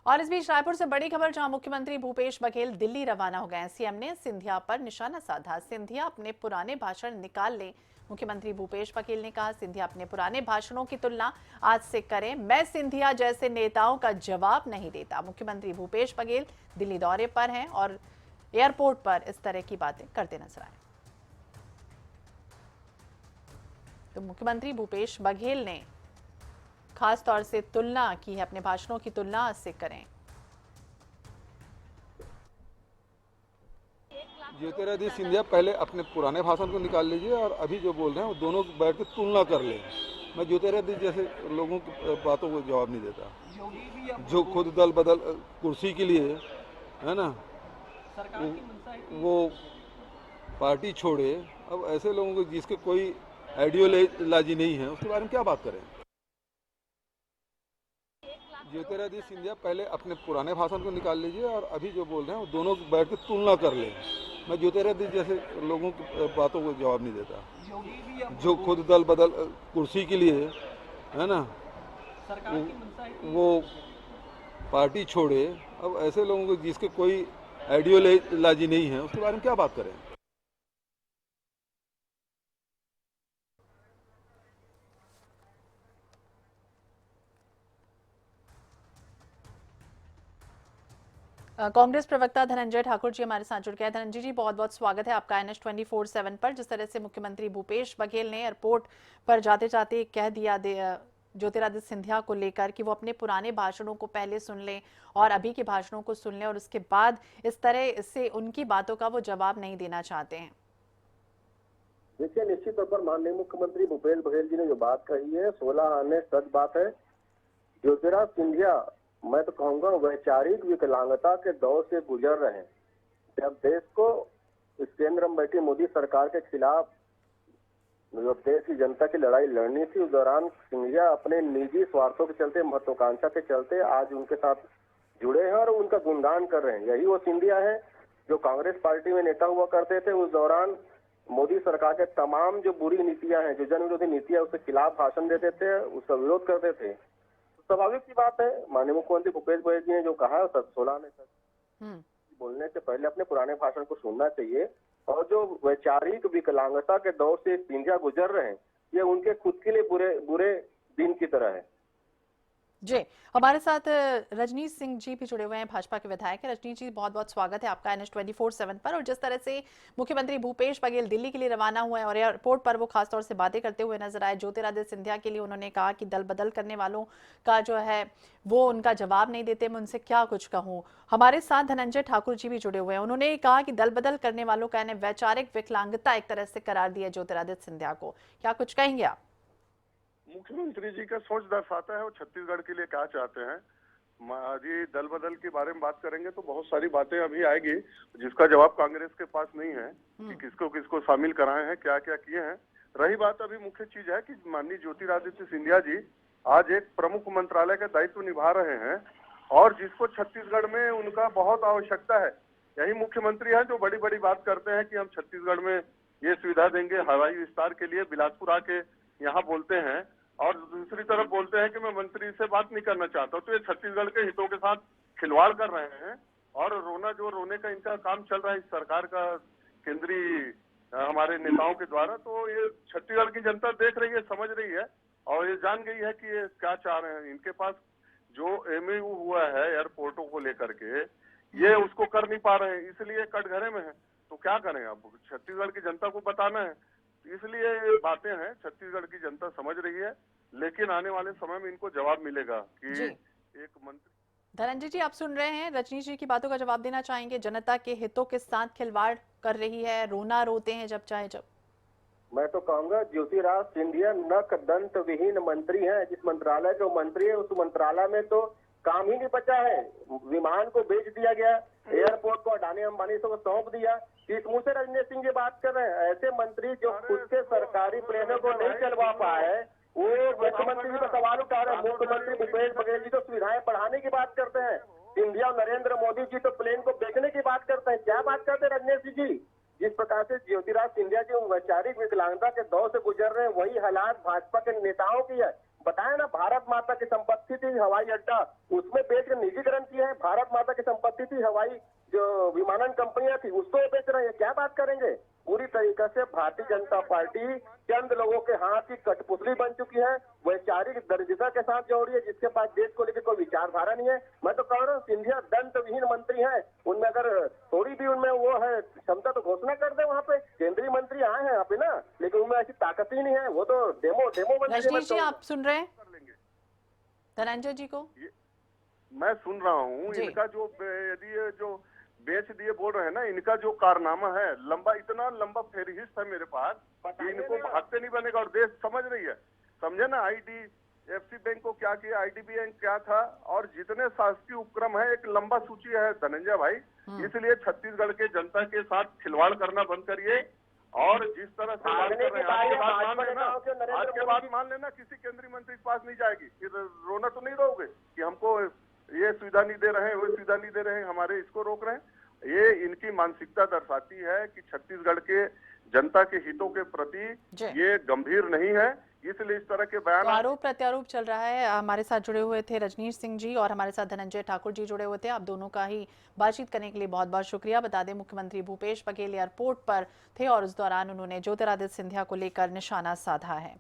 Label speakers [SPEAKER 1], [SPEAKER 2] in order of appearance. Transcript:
[SPEAKER 1] और इस बीच रायपुर से बड़ी खबर, जहां मुख्यमंत्री भूपेश बघेल दिल्ली रवाना हो गए। सीएम ने सिंधिया पर निशाना साधा। सिंधिया अपने पुराने भाषण निकाल ले। मुख्यमंत्री भूपेश बघेल ने कहा, सिंधिया अपने पुराने भाषणों की तुलना आज से करें। मैं सिंधिया जैसे नेताओं का जवाब नहीं देता। मुख्यमंत्री भूपेश बघेल दिल्ली दौरे पर हैं और एयरपोर्ट पर इस तरह की बातें करते नजर आए। तो मुख्यमंत्री भूपेश बघेल ने खास तौर से तुलना की है, अपने भाषणों की तुलना से करें।
[SPEAKER 2] ज्योतिरादित्य सिंधिया पहले अपने पुराने भाषण को निकाल लीजिए और अभी जो बोल रहे हैं वो दोनों बैठ के तुलना कर लें। मैं ज्योतिरादित्य जैसे लोगों की बातों को जवाब नहीं देता, जो खुद दल बदल कुर्सी के लिए है ना, वो पार्टी छोड़े। अब ऐसे लोगों को जिसके कोई आइडियोलॉजी नहीं है उसके बारे में क्या बात करें। ज्योतिरादित्य सिंधिया पहले अपने पुराने भाषण को निकाल लीजिए और अभी जो बोल रहे हैं वो दोनों बैठ के तुलना कर लें। मैं ज्योतिरादित्य जैसे लोगों की बातों को जवाब नहीं देता, जो खुद दल बदल कुर्सी के लिए है ना, वो पार्टी छोड़े। अब ऐसे लोगों को जिसके कोई आइडियोलॉजी नहीं है उसके बारे में क्या बात करें।
[SPEAKER 1] कांग्रेस प्रवक्ता धनंजय ठाकुर जी हमारे साथ जुड़ गए। धनंजय जी, बहुत बहुत स्वागत है आपका NH 24/7 पर। जिस तरह से मुख्यमंत्री भूपेश बघेल ने एयरपोर्ट पर जाते जाते कह दिया ज्योतिरादित्य सिंधिया को लेकर कि वो अपने पुराने भाषणों को पहले सुन लें और अभी के भाषणों को सुन लें, और उसके बाद इस तरह से उनकी बातों का वो जवाब नहीं देना चाहते हैं।
[SPEAKER 3] देखिए, निश्चित तौर पर माननीय मुख्यमंत्री भूपेश बघेल जी ने जो बात कही है 16 आने सच बात है। ज्योतिरादित्य सिंधिया, मैं तो कहूंगा, वैचारिक विकलांगता के दौर से गुजर रहे हैं। जब देश को इस केंद्र में बैठी मोदी सरकार के खिलाफ जब देश की जनता की लड़ाई लड़नी थी, उस दौरान सिंधिया अपने निजी स्वार्थों के चलते, महत्वाकांक्षा के चलते आज उनके साथ जुड़े हैं और उनका गुणगान कर रहे हैं। यही वो सिंधिया है जो कांग्रेस पार्टी में नेता हुआ करते थे। उस दौरान मोदी सरकार के तमाम जो बुरी नीतियां हैं, जो जन विरोधी नीतियां, उसके खिलाफ भाषण देते थे, उसका विरोध करते थे। तो स्वाभाविक सी बात है, माननीय मुख्यमंत्री भूपेश बघेल जी ने जो कहा 16 ने सच बोलने से पहले अपने पुराने भाषण को सुनना चाहिए। और जो वैचारिक विकलांगता के दौर से सिंधिया गुजर रहे हैं, ये उनके खुद के लिए बुरे बुरे दिन की तरह है।
[SPEAKER 1] जी, हमारे साथ रजनीश सिंह जी भी जुड़े हुए हैं, भाजपा के विधायक हैं। रजनीश जी, बहुत बहुत स्वागत है आपका NH 24/7 पर। और जिस तरह से मुख्यमंत्री भूपेश बघेल दिल्ली के लिए रवाना हुए हैं और एयरपोर्ट पर वो खासतौर से बातें करते हुए नजर आए। ज्योतिरादित्य सिंधिया के लिए उन्होंने कहा कि दल बदल करने वालों का जो है वो उनका जवाब नहीं देते। मैं उनसे क्या कुछ कहूँ। हमारे साथ धनंजय ठाकुर जी भी जुड़े हुए हैं। उन्होंने कहा कि दल बदल करने वालों का वैचारिक विकलांगता एक तरह से करार दिया ज्योतिरादित्य सिंधिया को। क्या कुछ कहेंगे आप?
[SPEAKER 4] मुख्यमंत्री जी का सोच दर्शाता है वो छत्तीसगढ़ के लिए क्या चाहते हैं। जी, दल बदल के बारे में बात करेंगे तो बहुत सारी बातें अभी आएगी जिसका जवाब कांग्रेस के पास नहीं है कि किसको किसको शामिल कराए हैं, क्या क्या किए हैं। रही बात, अभी मुख्य चीज है कि माननीय ज्योतिरादित्य सिंधिया जी आज एक प्रमुख मंत्रालय का दायित्व निभा रहे हैं और जिसको छत्तीसगढ़ में उनका बहुत आवश्यकता है। यही मुख्यमंत्री है जो बड़ी बड़ी बात करते हैं कि हम छत्तीसगढ़ में ये सुविधा देंगे, हवाई विस्तार के लिए बिलासपुर आके यहाँ बोलते हैं, और दूसरी तरफ बोलते हैं कि मैं मंत्री से बात नहीं करना चाहता। तो ये छत्तीसगढ़ के हितों के साथ खिलवाड़ कर रहे हैं और रोने का इनका काम चल रहा है इस सरकार का, केंद्रीय हमारे नेताओं के द्वारा। तो ये छत्तीसगढ़ की जनता देख रही है, समझ रही है और ये जान गई है कि ये क्या चाह रहे हैं। इनके पास जो MOU हुआ है एयरपोर्टों को लेकर के, ये उसको कर नहीं पा रहे हैं, इसलिए कटघरे में है। तो क्या करें, अब छत्तीसगढ़ की जनता को बताना है, इसलिए ये बातें हैं। छत्तीसगढ़ की जनता समझ रही है, लेकिन आने वाले समय में इनको जवाब मिलेगा कि एक मंत्री।
[SPEAKER 1] धनंजय जी, आप सुन रहे हैं, रजनीश जी की बातों का जवाब देना चाहेंगे। जनता के हितों के साथ खिलवाड़ कर रही है, रोना रोते हैं जब चाहे जब।
[SPEAKER 3] मैं तो कहूंगा ज्योतिरादित्य सिंधिया नक दंत विहीन मंत्री हैं। जिस मंत्रालय के मंत्री है उस मंत्रालय में तो काम ही नहीं बचा है। विमान को बेच दिया गया, एयरपोर्ट को अडानी अंबानी से सौंप दिया। इस मुंह से रजनीश सिंह जी बात कर रहे हैं। ऐसे मंत्री जो खुद के सरकारी प्लेनों को नहीं चलवा पाए, वो मुख्यमंत्री जी का सवाल उठा रहे हैं। मुख्यमंत्री भूपेश बघेल जी तो सुविधाएं बढ़ाने की बात करते हैं, सिंधिया नरेंद्र मोदी जी तो प्लेन को बेचने की बात करते हैं। क्या बात करते हैं रजनीश जी? जिस प्रकार से ज्योतिरादित्य सिंधिया जी वैचारिक विकलांगता के दौर से गुजर रहे हैं, वही हालात भाजपा के नेताओं की है। बताया ना, भारत माता की संपत्ति थी हवाई अड्डा, उसमें बेच के निजीकरण किया है। भारत माता की संपत्ति थी हवाई जो विमानन कंपनियां थी, उसको ये बेच रहे हैं। क्या बात करेंगे? पूरी तरीके से भारतीय जनता पार्टी चंद लोगों के हाथ की कठपुतली बन चुकी है, वैचारिक दरिद्रता के साथ जोड़ रही है, जिसके पास देश को लेकर कोई विचारधारा नहीं है। मैं तो कह रहा हूँ सिंधिया दंतविहीन मंत्री है, उनमें अगर थोड़ी भी उनमें वो है क्षमता तो घोषणा कर दे। वहाँ पे केंद्रीय मंत्री आए हैं यहाँ पे ना, लेकिन उनमें ऐसी ताकत ही नहीं है। वो तो डेमो मंत्री है।
[SPEAKER 1] रजनीश जी, आप सुन रहे हैं
[SPEAKER 4] कर लेंगे।
[SPEAKER 1] धनंजय जी को?
[SPEAKER 4] मैं सुन रहा हूँ।
[SPEAKER 1] जी।
[SPEAKER 4] इनका जो यदि ये जो बेच दिए बोल रहे हैं ना, इनका जो कारनामा है लंबा, इतना लंबा फेरिस्त है मेरे पास कि इनको भागते नहीं बनेगा। और देश समझ रही है, समझे ना, IDFC बैंक को क्या किया, IDB बैंक क्या था, और जितने शासकीय उपक्रम है, एक लंबा सूची है धनंजय भाई। इसलिए छत्तीसगढ़ के जनता के साथ खिलवाड़ करना बंद करिए। और जिस तरह से बात कर रहे हैं, आज के बाद मान लेना किसी केंद्रीय मंत्री के पास नहीं जाएगी, फिर रोना तो नहीं रोगे कि हमको ये सुविधा नहीं दे रहे हैं, वो सुविधा नहीं दे रहे हैं, हमारे इसको रोक रहे हैं। ये इनकी मानसिकता दर्शाती है कि छत्तीसगढ़ के जनता के हितों के प्रति ये गंभीर नहीं है, इसलिए इस तरह के बयान।
[SPEAKER 1] तो आरोप प्रत्यारोप चल रहा है। हमारे साथ जुड़े हुए थे रजनीश सिंह जी और हमारे साथ धनंजय ठाकुर जी जुड़े हुए थे। आप दोनों का ही बातचीत करने के लिए बहुत बहुत शुक्रिया। बता दें, मुख्यमंत्री भूपेश बघेल एयरपोर्ट पर थे और उस दौरान उन्होंने ज्योतिरादित्य सिंधिया को लेकर निशाना साधा है।